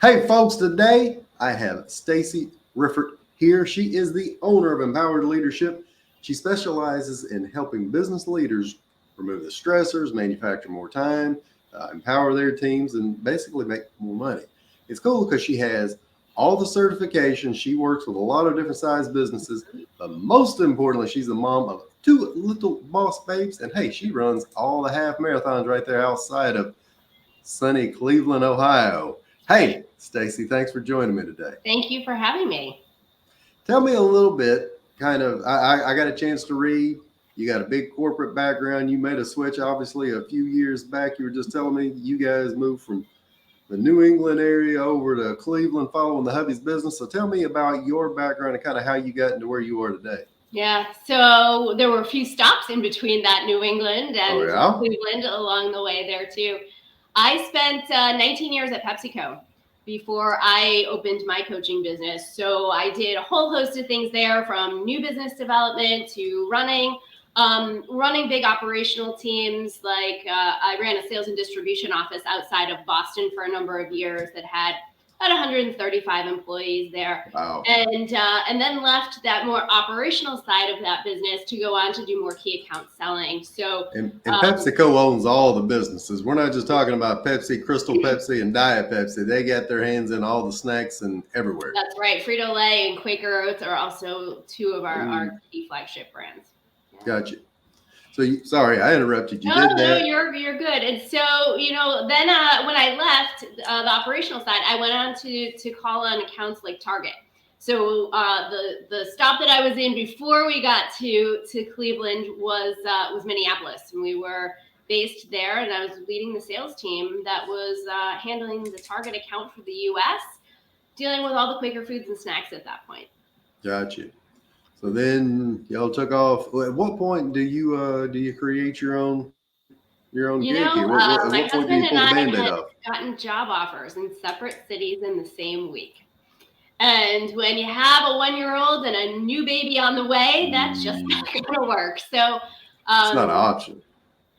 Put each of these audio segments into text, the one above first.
Hey, folks, today I have Stacie Riffert here. She is the owner of Empowered Leadership. She specializes in helping business leaders remove the stressors, manufacture more time, empower their teams, and basically make more money. It's cool because she has all the certifications. She works with a lot of different size businesses, but most importantly, she's the mom of two little boss babes. And hey, she runs all the half marathons right there outside of sunny Cleveland, Ohio. Hey, Stacie, thanks for joining me today. Thank you for having me. Tell me a little bit, I got a chance to read. You got a big corporate background. You made a switch, obviously, a few years back. You were just telling me you guys moved from the New England area over to Cleveland following the hubby's business. So tell me about your background and kind of how you got into where you are today. Yeah, so there were a few stops in between that New England and Cleveland along the way there too. I spent 19 years at PepsiCo before I opened my coaching business. So I did a whole host of things there, from new business development to running big operational teams. Like I ran a sales and distribution office outside of Boston for a number of years that had about 135 employees there. Wow. And then left that more operational side of that business to go on to do more key account selling. So and PepsiCo owns all the businesses. We're not just talking about Pepsi, Crystal Pepsi, and Diet Pepsi. They got their hands in all the snacks and everywhere. That's right. Frito-Lay and Quaker Oats are also two of our key flagship brands. Gotcha. So, sorry, I interrupted you. No, you're good. And so, then when I left the operational side, I went on to call on accounts like Target. So the stop that I was in before we got to Cleveland was Minneapolis, and we were based there, and I was leading the sales team that was handling the Target account for the U.S., dealing with all the Quaker foods and snacks at that point. Gotcha. So then y'all took off. At what point do you create your own gig here? My husband and I had gotten job offers in separate cities in the same week. And when you have a 1-year-old and a new baby on the way, that's just not going to work. So it's not an option.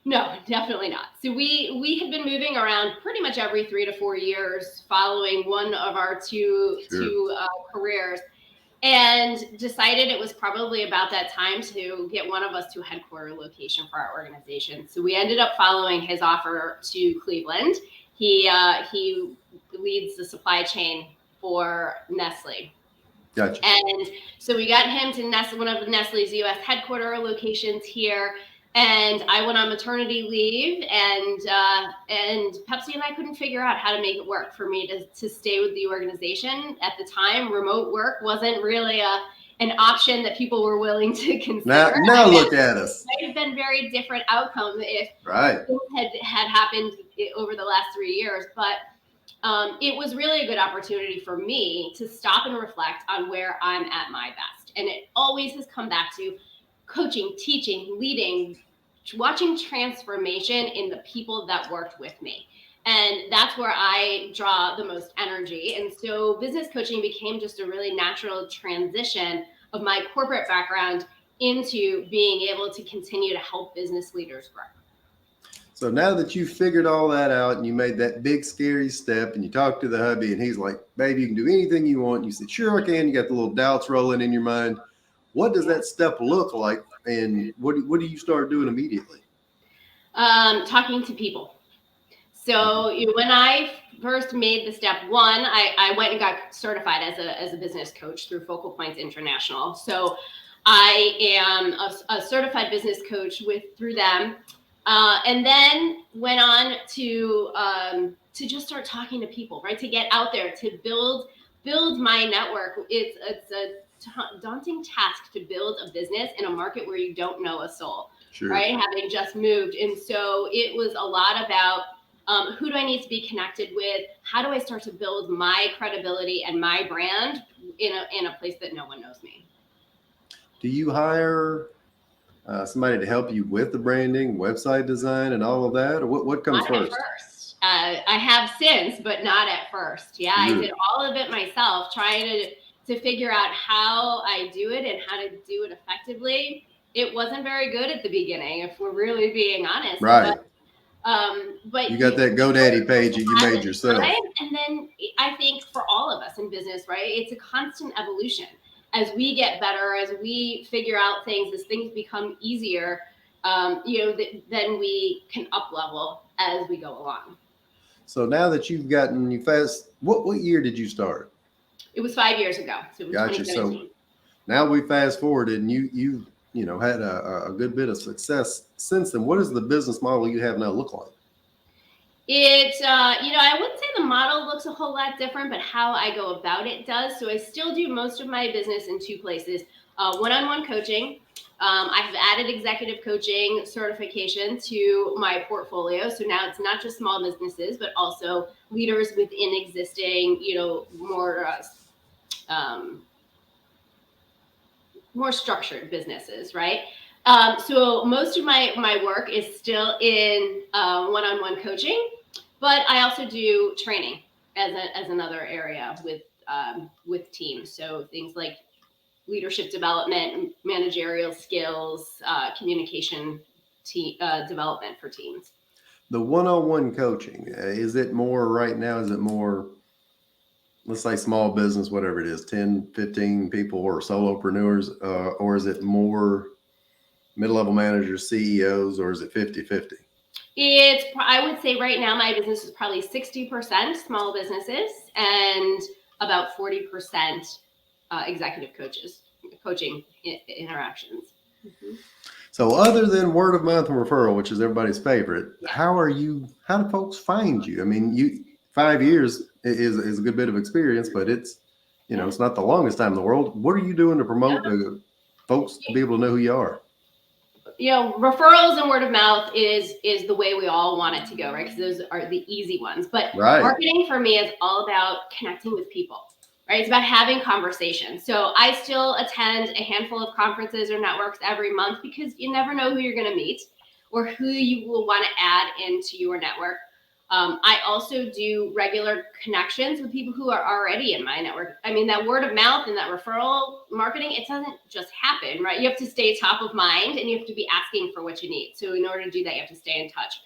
No, definitely not. So we had been moving around pretty much every 3 to 4 years following one of our two careers, and decided it was probably about that time to get one of us to a headquarter location for our organization. So we ended up following his offer to Cleveland. He leads the supply chain for Nestle. Gotcha. And so we got him to one of Nestle's U.S. headquarter locations here. And I went on maternity leave, and Pepsi and I couldn't figure out how to make it work for me to stay with the organization. At the time, remote work wasn't really an option that people were willing to consider. Now look at us. It might have been very different outcome if things had happened over the last 3 years. But it was really a good opportunity for me to stop and reflect on where I'm at my best. And it always has come back to coaching, teaching, leading, watching transformation in the people that worked with me. And that's where I draw the most energy. And so business coaching became just a really natural transition of my corporate background into being able to continue to help business leaders grow. So now that you figured all that out and you made that big scary step and you talked to the hubby and he's like, baby, you can do anything you want. You said, sure I can. You got the little doubts rolling in your mind. What does that step look like, and what do you start doing immediately? Talking to people. So when I first made the step one, I went and got certified as a business coach through Focal Points International. So I am a certified business coach through them, and then went on to just start talking to people, right? To get out there, to build my network. It's a daunting task to build a business in a market where you don't know a soul, right? Having just moved. And so it was a lot about who do I need to be connected with? How do I start to build my credibility and my brand in a place that no one knows me? Do you hire somebody to help you with the branding, website design, and all of that? Or what comes first? I have since, but not at first. Yeah, I did all of it myself, trying to figure out how I do it and how to do it effectively. It wasn't very good at the beginning, if we're really being honest. Right. But But You got that GoDaddy page that you made yourself. Right? And then I think for all of us in business, right, it's a constant evolution. As we get better, as we figure out things, as things become easier, then we can up level as we go along. So now that you've gotten what year did you start? It was 5 years ago. So it was Gotcha. 2017. So now we fast forwarded and you had a good bit of success since then. What does the business model you have now look like? I wouldn't say the model looks a whole lot different, but how I go about it does. So I still do most of my business in two places. One-on-one coaching. I have added executive coaching certification to my portfolio. So now it's not just small businesses, but also leaders within existing, more structured businesses, right? So most of my work is still in one-on-one coaching, but I also do training as another area with teams. So things like leadership development, managerial skills, communication, development for teams. The one-on-one coaching, is it more right now? Is it more, let's say small business, whatever it is, 10, 15 people or solopreneurs, or is it more mid-level managers, CEOs, or is it 50-50? I would say right now my business is probably 60% small businesses and about 40% executive coaching interactions. Mm-hmm. So other than word of mouth and referral, which is everybody's favorite, how do folks find you? I mean, 5 years is a good bit of experience, but it's not the longest time in the world. What are you doing to promote folks to be able to know who you are? Referrals and word of mouth is the way we all want it to go, right? Because those are the easy ones. But marketing for me is all about connecting with people, right? It's about having conversations. So I still attend a handful of conferences or networks every month because you never know who you're going to meet or who you will want to add into your network. I also do regular connections with people who are already in my network. I mean, that word of mouth and that referral marketing, it doesn't just happen, right? You have to stay top of mind and you have to be asking for what you need. So in order to do that, you have to stay in touch.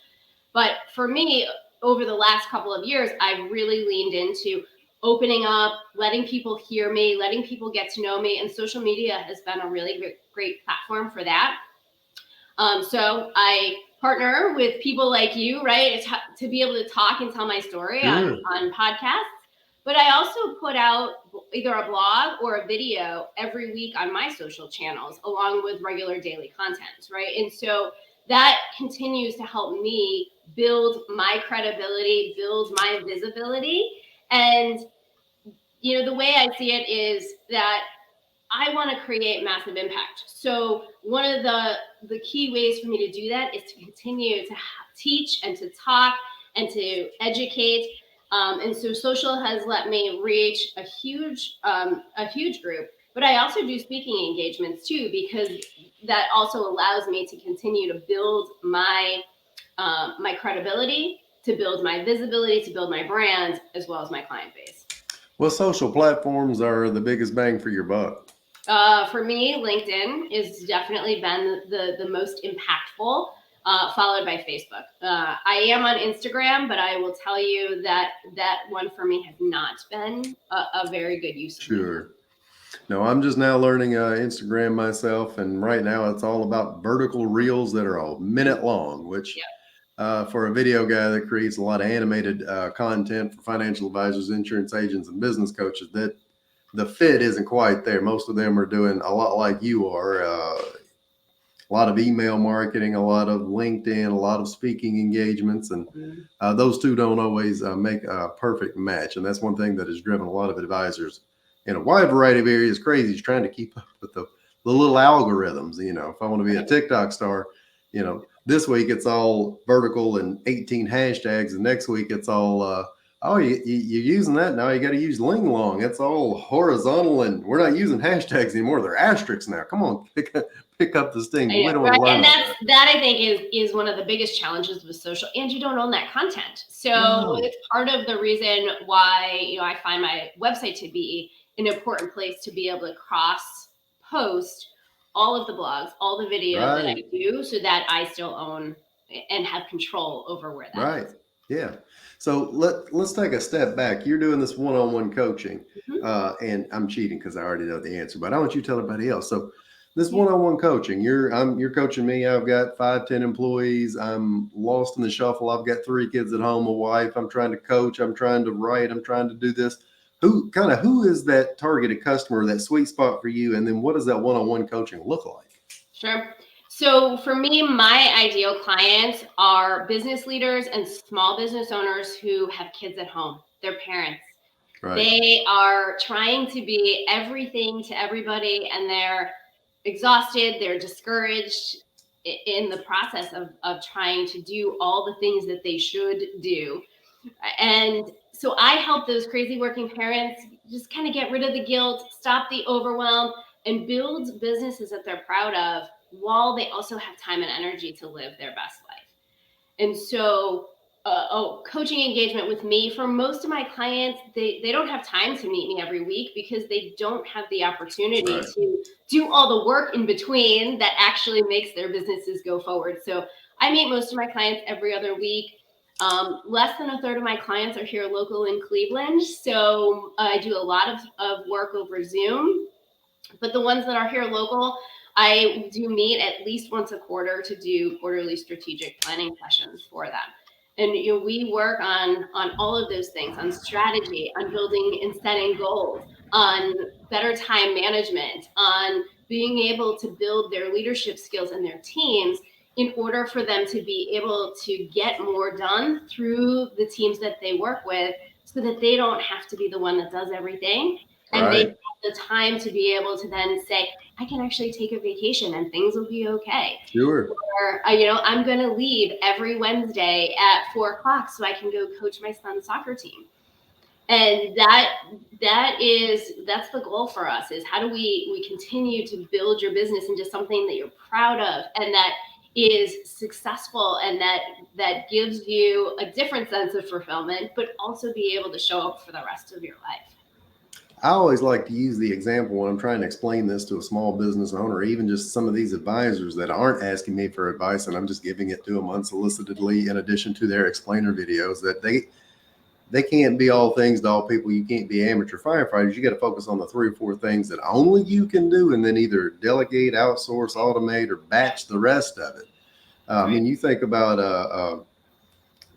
But for me, over the last couple of years, I've really leaned into opening up, letting people hear me, letting people get to know me. And social media has been a really great platform for that. So I partner with people like you, right, to be able to talk and tell my story on podcasts. But I also put out either a blog or a video every week on my social channels, along with regular daily content, right? And so that continues to help me build my credibility, build my visibility. And, the way I see it is that I want to create massive impact. So one of the key ways for me to do that is to continue to teach and to talk and to educate. And so social has let me reach a huge group. But I also do speaking engagements too, because that also allows me to continue to build my credibility, to build my visibility, to build my brand, as well as my client base. What social platforms are the biggest bang for your buck? For me, LinkedIn has definitely been the most impactful, followed by Facebook. I am on Instagram, but I will tell you that one for me has not been a very good use of Sure. No, I'm just now learning Instagram myself, and right now it's all about vertical reels that are a minute long, which for a video guy that creates a lot of animated content for financial advisors, insurance agents, and business coaches, that the fit isn't quite there. Most of them are doing a lot like you are, a lot of email marketing, a lot of LinkedIn, a lot of speaking engagements, and those two don't always make a perfect match. And that's one thing that has driven a lot of advisors in a wide variety of areas crazy, is trying to keep up with the little algorithms. If I want to be a TikTok star, this week it's all vertical and 18 hashtags, and next week it's all you're using that now, you got to use Ling Long. It's all horizontal, and we're not using hashtags anymore. They're asterisks now. Come on, pick up this thing. We don't and that I think is one of the biggest challenges with social, and you don't own that content. So it's part of the reason why I find my website to be an important place to be able to cross post all of the blogs, all the video that I do, so that I still own and have control over where that Right. is. Yeah. So let's take a step back. You're doing this one-on-one coaching, and I'm cheating because I already know the answer, but I want you to tell everybody else. So this one-on-one coaching, you're coaching me. I've got 5-10 employees. I'm lost in the shuffle. I've got 3 kids at home, a wife. I'm trying to coach. I'm trying to write. I'm trying to do this. Who is that targeted customer, that sweet spot for you? And then what does that one-on-one coaching look like? Sure. So for me, my ideal clients are business leaders and small business owners who have kids at home, their parents. Right. They are trying to be everything to everybody, and they're exhausted, they're discouraged in the process of trying to do all the things that they should do. And so I help those crazy working parents just kind of get rid of the guilt, stop the overwhelm, and build businesses that they're proud of while they also have time and energy to live their best life. And so coaching engagement with me, for most of my clients, they don't have time to meet me every week because they don't have the opportunity to do all the work in between that actually makes their businesses go forward. So I meet most of my clients every other week. Less than a third of my clients are here local in Cleveland. So I do a lot of work over Zoom, but the ones that are here local, I do meet at least once a quarter to do quarterly strategic planning sessions for them. And we work on all of those things, on strategy, on building and setting goals, on better time management, on being able to build their leadership skills and their teams in order for them to be able to get more done through the teams that they work with, so that they don't have to be the one that does everything. And they have the time to be able to then say, I can actually take a vacation and things will be okay. Sure. Or, I'm going to leave every Wednesday at 4:00 so I can go coach my son's soccer team. And that's the goal for us, is how do we continue to build your business into something that you're proud of and that is successful, and that gives you a different sense of fulfillment, but also be able to show up for the rest of your life. I always like to use the example when I'm trying to explain this to a small business owner, even just some of these advisors that aren't asking me for advice and I'm just giving it to them unsolicitedly in addition to their explainer videos, that they can't be all things to all people. You can't be amateur firefighters. You got to focus on the 3 or 4 things that only you can do, and then either delegate, outsource, automate, or batch the rest of it. I mean, you think about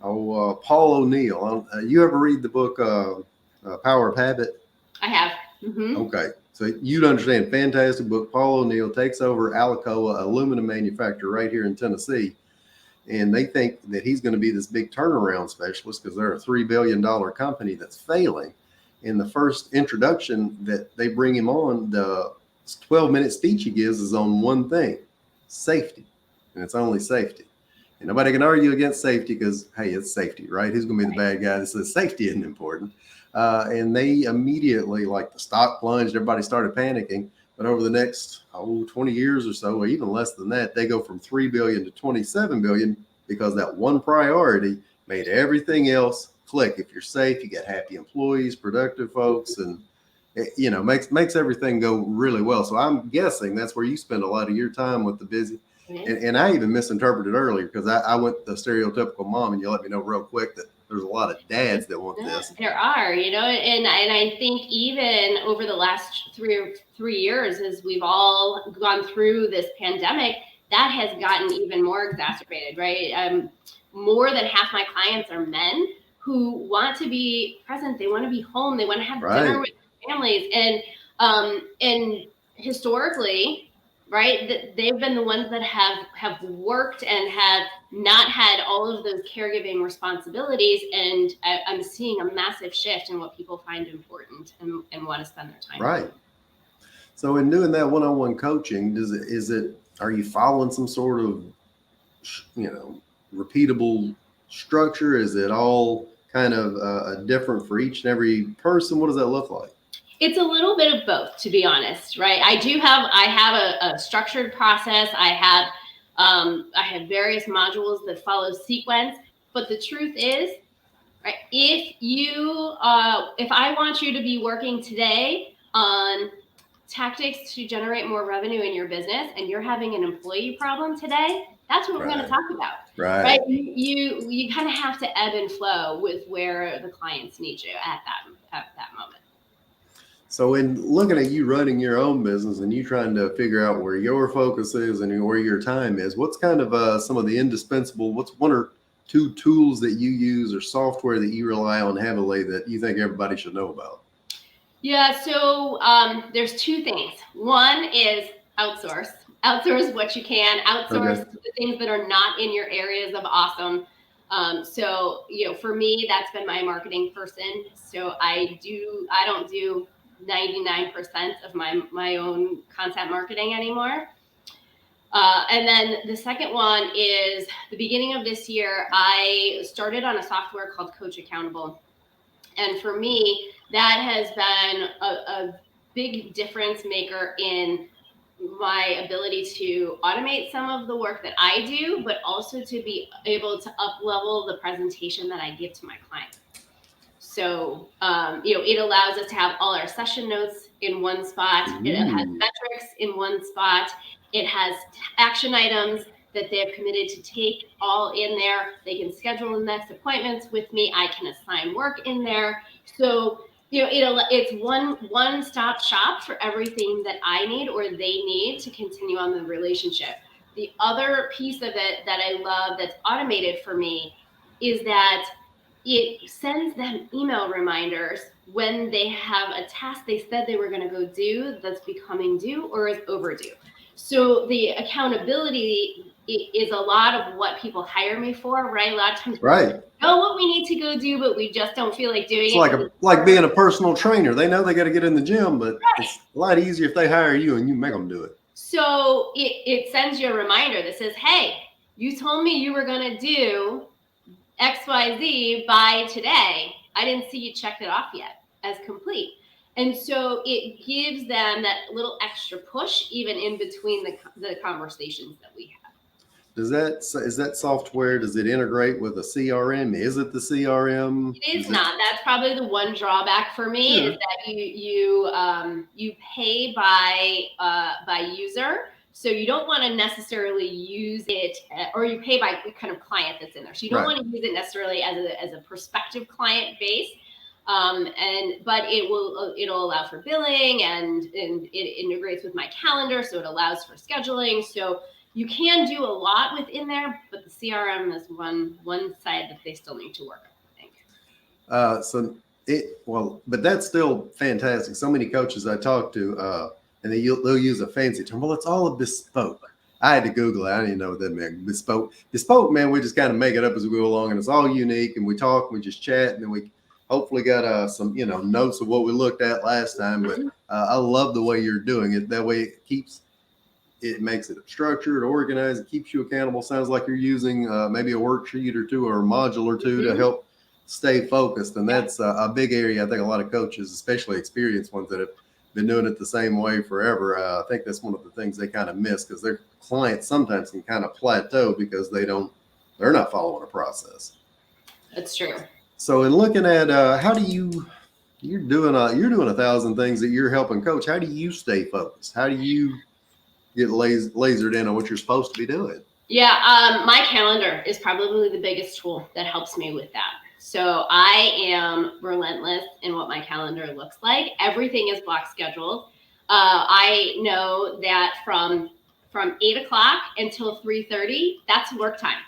Paul O'Neill. You ever read the book Power of Habit? I have. Mm-hmm. Okay. So you'd understand, fantastic book. Paul O'Neill takes over Alcoa aluminum manufacturer right here in Tennessee. And they think that he's going to be this big turnaround specialist because they're a $3 billion company that's failing. In the first introduction that they bring him on, the 12-minute speech he gives is on one thing: safety. And it's only safety. And nobody can argue against safety because, hey, it's safety, right? Who's going to be the bad guy that says safety isn't important? And they immediately, like, the stock plunged, everybody started panicking. But over the next 20 years or so, or even less than that, they go from 3 billion to 27 billion because that one priority made everything else click. If you're safe, you get happy employees, productive folks, and it, makes everything go really well. So I'm guessing that's where you spend a lot of your time with the busy. And I even misinterpreted earlier because I went the stereotypical mom, and you let me know real quick that there's a lot of dads that want this. There are, and I think even over the last 3 years, as we've all gone through this pandemic, that has gotten even more exacerbated, right? More than half my clients are men who want to be present. They want to be home. They want to have dinner with their families. And historically, right, they've been the ones that have worked and have not had all of those caregiving responsibilities. And I'm seeing a massive shift in what people find important and want to spend their time on. Right. So in doing that one-on-one coaching, are you following some sort of, repeatable structure? Is it all kind of different for each and every person? What does that look like? It's a little bit of both, to be honest, right? I have a structured process. I have various modules that follow sequence, but the truth is, right, if I want you to be working today on tactics to generate more revenue in your business, and you're having an employee problem today, That's what we're going to Right. talk about. Right. Right? You kind of have to ebb and flow with where the clients need you at that moment. So in looking at you running your own business and you trying to figure out where your focus is and where your time is, what's kind of some of the indispensable, what's one or two tools that you use or software that you rely on heavily that you think everybody should know about? Yeah, so there's two things. One is outsource. Outsource what you can. Outsource Okay. the things that are not in your areas of awesome. So for me, that's been my marketing person. So I don't do 99% of my own content marketing anymore. And then the second one is the beginning of this year, I started on a software called Coach Accountable. And for me, that has been a big difference maker in my ability to automate some of the work that I do, but also to be able to up level the presentation that I give to my clients. So, it allows us to have all our session notes in one spot. It has metrics in one spot. It has action items that they have committed to take all in there. They can schedule the next appointments with me. I can assign work in there. So, it's one-stop shop for everything that I need or they need to continue on the relationship. The other piece of it that I love that's automated for me is that it sends them email reminders when they have a task they said they were going to go do that's becoming due or is overdue. So the accountability is a lot of what people hire me for, right? A lot of times we know what we need to go do, but we just don't feel like doing it. It's like being a personal trainer. They know they got to get in the gym, but it's a lot easier if they hire you and you make them do it. So it sends you a reminder that says, hey, you told me you were going to do XYZ by today. I didn't see you checked it off yet as complete. And so it gives them that little extra push even in between the conversations that we have. Is that software, does it integrate with a CRM? Is it the CRM? It is not. That's probably the one drawback for me is that you pay by user. So you don't want to necessarily use it, or you pay by kind of client that's in there. So you don't want to use it necessarily as a prospective client base, but it'll allow for billing and it integrates with my calendar, so it allows for scheduling. So you can do a lot within there, but the CRM is one side that they still need to work on, I think. But that's still fantastic. So many coaches I talk to, and they'll use a fancy term. Well, it's all a bespoke. I had to Google it. I didn't even know what that meant. Bespoke, man, we just kind of make it up as we go along, and it's all unique. And we talk, and we just chat, and then we hopefully got some notes of what we looked at last time. But I love the way you're doing it. That way it makes it structured, organized. It keeps you accountable. Sounds like you're using maybe a worksheet or two or a module or two to help stay focused. And that's a big area. I think a lot of coaches, especially experienced ones that have been doing it the same way forever. I think that's one of the things they kind of miss because their clients sometimes can kind of plateau because they're not following a process. That's true. So in looking at you're doing 1,000 things that you're helping coach. How do you stay focused? How do you get lasered in on what you're supposed to be doing? Yeah, my calendar is probably the biggest tool that helps me with that. So I am relentless in what my calendar looks like. Everything is block scheduled. I know that from 8 o'clock until 3:30, that's work time.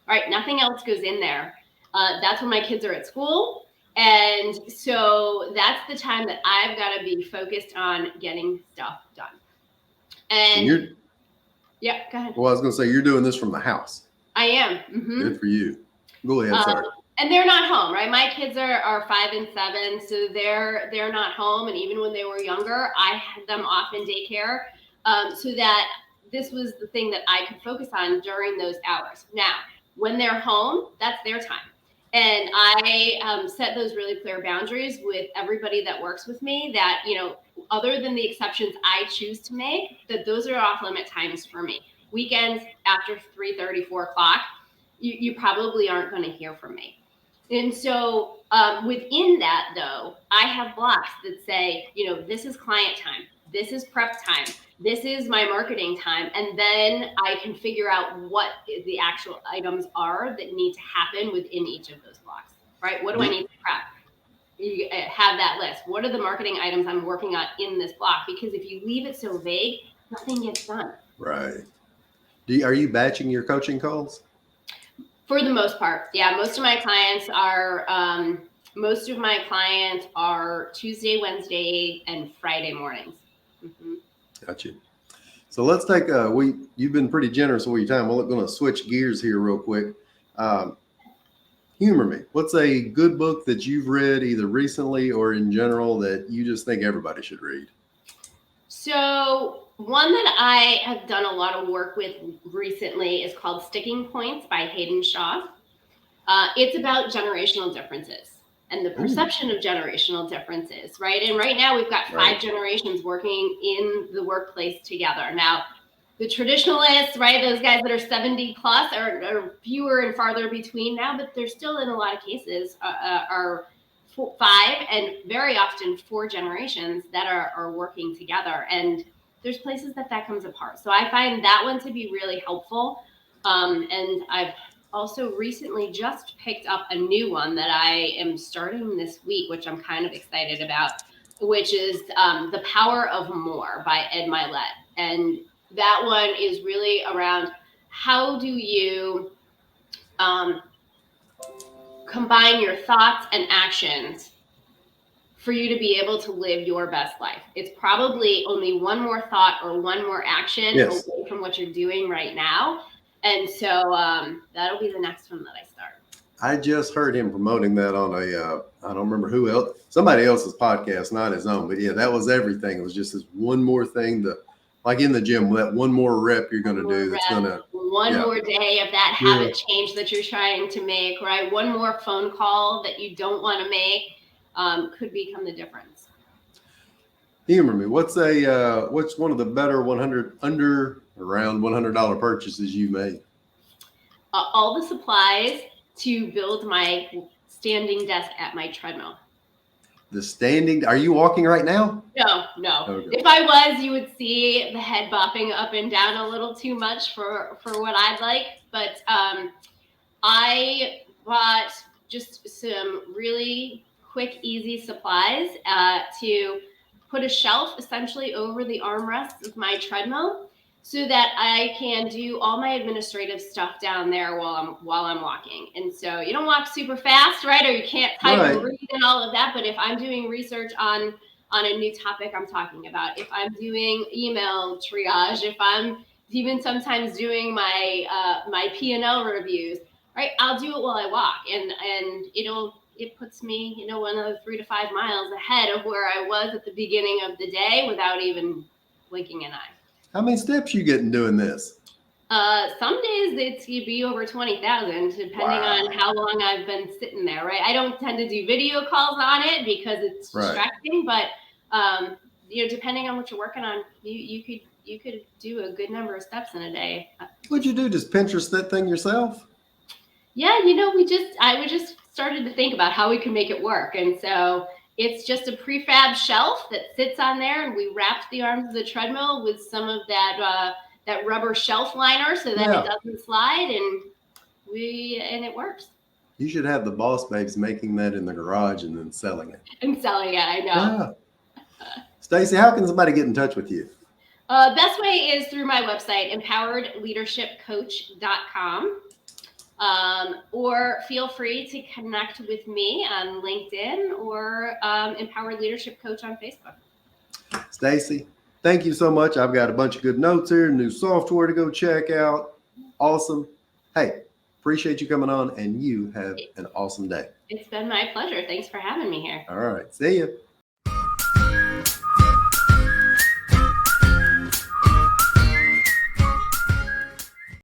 All right, nothing else goes in there. That's when my kids are at school. And so that's the time that I've got to be focused on getting stuff done. And yeah, go ahead. Well, I was going to say, you're doing this from the house. I am. Mm-hmm. Good for you. Go ahead. Sorry. And they're not home, right? My kids are 5 and 7, so they're not home. And even when they were younger, I had them off in daycare, so that this was the thing that I could focus on during those hours. Now, when they're home, that's their time. And I set those really clear boundaries with everybody that works with me that, other than the exceptions I choose to make, that those are off limit times for me. Weekends after 3:30, 4 o'clock, you probably aren't going to hear from me. And so within that, though, I have blocks that say, this is client time. This is prep time. this is my marketing time. And then I can figure out what the actual items are that need to happen within each of those blocks, right? What do I need to prep? You have that list. What are the marketing items I'm working on in this block? Because if you leave it so vague, nothing gets done. Right. Are you batching your coaching calls? For the most part, yeah. Most of my clients are Tuesday, Wednesday, and Friday mornings. Mm-hmm. Got you. So let's take you've been pretty generous with your time. We're going to switch gears here real quick. Humor me. What's a good book that you've read either recently or in general that you just think everybody should read? So one that I have done a lot of work with recently is called Sticking Points by Hayden Shaw. It's about generational differences and the perception of generational differences, right? And right now we've got 5 generations working in the workplace together. Now, the traditionalists, right, those guys that are 70 plus are fewer and farther between now, but they're still in a lot of cases are 5 and very often 4 generations that are working together. And there's places that comes apart. So I find that one to be really helpful. And I've also recently just picked up a new one that I am starting this week, which I'm kind of excited about, which is The Power of More by Ed Milet. And that one is really around how do you combine your thoughts and actions for you to be able to live your best life. It's probably only one more thought or one more action away from what you're doing right now. And so that'll be the next one that I start. I just heard him promoting that on I don't remember who else, somebody else's podcast, not his own. But yeah, that was everything. It was just this one more thing like in the gym, that one more rep you're going to do. That's going to one more day of that habit change that you're trying to make, right? One more phone call that you don't want to make could become the difference. Humor me. What's one of the better around $100 purchases you made? All the supplies to build my standing desk at my treadmill. Are you walking right now? No. Okay. If I was, you would see the head bopping up and down a little too much for what I'd like. But I bought just some really quick, easy supplies to put a shelf essentially over the armrests of my treadmill so that I can do all my administrative stuff down there while I'm walking. And so you don't walk super fast, right? Or you can't type and read and all of that. But if I'm doing research on a new topic I'm talking about, if I'm doing email triage, if I'm even sometimes doing my P&L reviews, right? I'll do it while I walk, and it puts me, another 3 to 5 miles ahead of where I was at the beginning of the day without even blinking an eye. How many steps you getting doing this? Some days you'd be over 20,000, depending on how long I've been sitting there, right? I don't tend to do video calls on it because it's distracting, but depending on what you're working on, you could do a good number of steps in a day. What'd you do? Just Pinterest that thing yourself? Yeah, I just started to think about how we can make it work, and so it's just a prefab shelf that sits on there, and we wrapped the arms of the treadmill with some of that rubber shelf liner so that it doesn't slide, and it works. You should have the boss babes making that in the garage and then selling it. I know. Yeah. Stacie, how can somebody get in touch with you? Best way is through my website, empoweredleadershipcoach.com. Or feel free to connect with me on LinkedIn or Empowered Leadership Coach on Facebook. Stacie, thank you so much. I've got a bunch of good notes here, new software to go check out. Awesome. Hey, appreciate you coming on, and you have an awesome day. It's been my pleasure. Thanks for having me here. All right. See you.